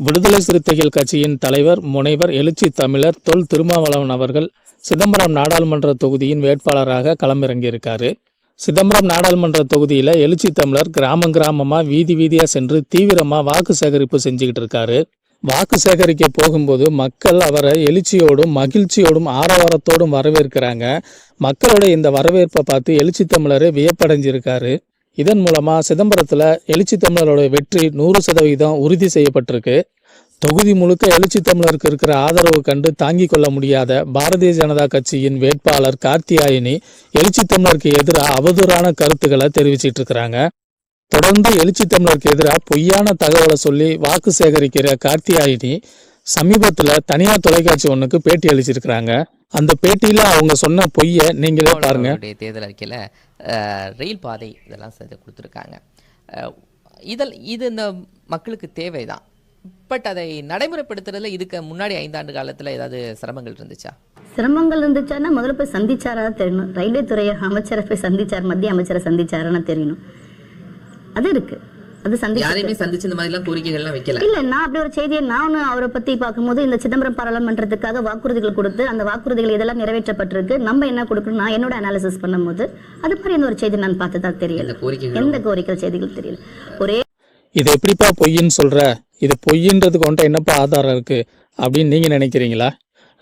விடுதலை சிறுத்தைகள் கட்சியின் தலைவர் முனைவர் எழுச்சி தமிழர் தொல் திருமாவளவன் அவர்கள் சிதம்பரம் நாடாளுமன்ற தொகுதியின் வேட்பாளராக களமிறங்கியிருக்காரு. சிதம்பரம் நாடாளுமன்ற தொகுதியில் எழுச்சி தமிழர் கிராமமாக வீதி வீதியாக சென்று தீவிரமாக வாக்கு சேகரிப்பு செஞ்சுக்கிட்டு இருக்காரு. வாக்கு சேகரிக்க போகும்போது மக்கள் அவரை எழுச்சியோடும் மகிழ்ச்சியோடும் ஆரவாரத்தோடும் வரவேற்கிறாங்க. மக்களோட இந்த வரவேற்பை பார்த்து எழுச்சி தமிழர் வியப்படைஞ்சிருக்காரு. இதன் மூலமா சிதம்பரத்துல எழுச்சி தமிழரோட வெற்றி 100% உறுதி செய்யப்பட்டிருக்கு. தொகுதி முழுக்க எழுச்சி தமிழருக்கு இருக்கிற ஆதரவு கண்டு தாங்கிக் கொள்ள முடியாத பாரதிய ஜனதா கட்சியின் வேட்பாளர் கார்த்தியாயினி எழுச்சி தமிழருக்கு எதிராக அவதூறான கருத்துக்களை தெரிவிச்சிட்டு இருக்கிறாங்க. தொடர்ந்து எழுச்சி தமிழருக்கு எதிராக பொய்யான தகவலை சொல்லி வாக்கு சேகரிக்கிற கார்த்தியாயினி சமீபத்துல தனியார் தொலைக்காட்சி ஒண்ணுக்கு பேட்டி அளிச்சிருக்கிறாங்க. அந்த பேட்டியில அவங்க சொன்ன பொய்யை நீங்களே பாருங்க. தேர்தல் அறிக்கையில ரயில் பாதை இதெல்லாம் கொடுத்துருக்காங்க. இது இந்த மக்களுக்கு தேவைதான். பட் அதை நடைமுறைப்படுத்துறதுல இதுக்கு முன்னாடி 5 ஆண்டு காலத்துல ஏதாவது சிரமங்கள் இருந்துச்சா? சிரமங்கள் இருந்துச்சான்னா முதல்ல போய் சந்திச்சாரா தெரியணும். ரயில்வே துறை அமைச்சரை போய் சந்திச்சார், மத்திய அமைச்சரை சந்திச்சாரான்னு தெரியணும். அது இருக்கு. அது யாரையுமே சந்திச்சு இந்த மாதிரி கோரிக்கைகள்லாம் வைக்கல. இல்ல, நான் அப்படி ஒரு செய்தியை நானும் அவரை பத்தி பார்க்கும்போது இந்த சிதம்பரம் பாராளுமன்றத்துக்காக வாக்குறுதிகள் கொடுத்து அந்த வாக்குறுதிகள் இதெல்லாம் நிறைவேற்றப்பட்டிருக்கு, நம்ம என்ன கொடுக்கணும் நான் என்னோட அனாலிசிஸ் பண்ணும்போது அது மாதிரி எந்த ஒரு செய்தி நான் பார்த்ததா தெரியல. எந்த கோரிக்கை செய்திகள் தெரியல. ஒரே இது எப்படிப்பா பொய்ன்னு சொல்ற, இது பொய்ன்றதுக்கு ஒன்றை என்னப்பா ஆதாரம் இருக்கு அப்படின்னு நீங்க நினைக்கிறீங்களா?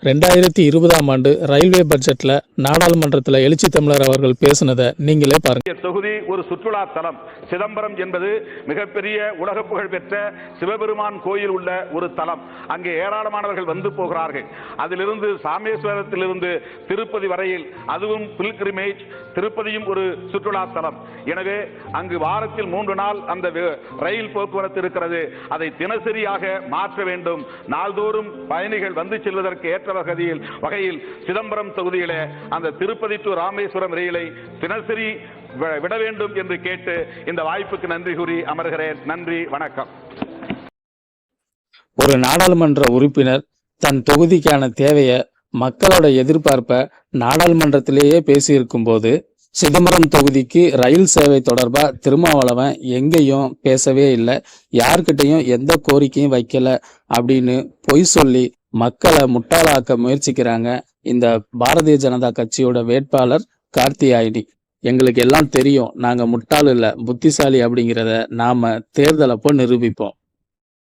2020ஆம் ஆண்டு ரயில்வே பட்ஜெட்ல நாடாளுமன்றத்தில் எழுச்சி தமிழர் அவர்கள் பேசினதை நீங்களே பாருங்க. தொகுதி ஒரு சுற்றுலா தலம். சிதம்பரம் என்பது மிகப்பெரிய உலக புகழ் பெற்ற சிவபெருமான் கோயில் உள்ள ஒரு தலம். அங்கே ஏராளமானவர்கள் வந்து போகிறார்கள். அதிலிருந்து சாமேஸ்வரத்திலிருந்து திருப்பதி வரையில், அதுவும் பில்கிரிமேஜ், திருப்பதியும் ஒரு சுற்றுலா தலம். எனவே அங்கு வாரத்தில் 3 நாள் அந்த ரயில் போக்குவரத்து இருக்கிறது. அதை தினசரியாக மாற்ற வேண்டும். நாள்தோறும் பயணிகள் வந்து செல்வதற்கு ஏற்ற வகையில் சிதம்பரம் தொகுதியில அந்த திருப்பதி டு ராமேஸ்வரம் ரயிலை தினசரி விட வேண்டும் என்று கேட்டு இந்த வாய்ப்புக்கு நன்றி கூறி அமர்கிறேன். நன்றி, வணக்கம். ஒரு நாடாளுமன்ற உறுப்பினர் தன் தொகுதிக்கான தேவையை, மக்களோட எதிர்பார்ப்பை நாடாளுமன்றத்திலேயே பேசியிருக்கும் போது சிதம்பரம் தொகுதிக்கு ரயில் சேவை தொடர்பா திருமாவளவன் எங்கேயும் பேசவே இல்லை, யார்கிட்டையும் எந்த கோரிக்கையும் வைக்கல அப்படின்னு பொய் சொல்லி மக்களை முட்டாளாக்க முயற்சிக்கிறாங்க இந்த பாரதிய ஜனதா கட்சியோட வேட்பாளர் கார்த்தியாயினி. எங்களுக்கு எல்லாம் தெரியும், நாங்க முட்டாள் இல்ல புத்திசாலி அப்படிங்கிறத நாம தேர்தல் அப்போ நிரூபிப்போம்.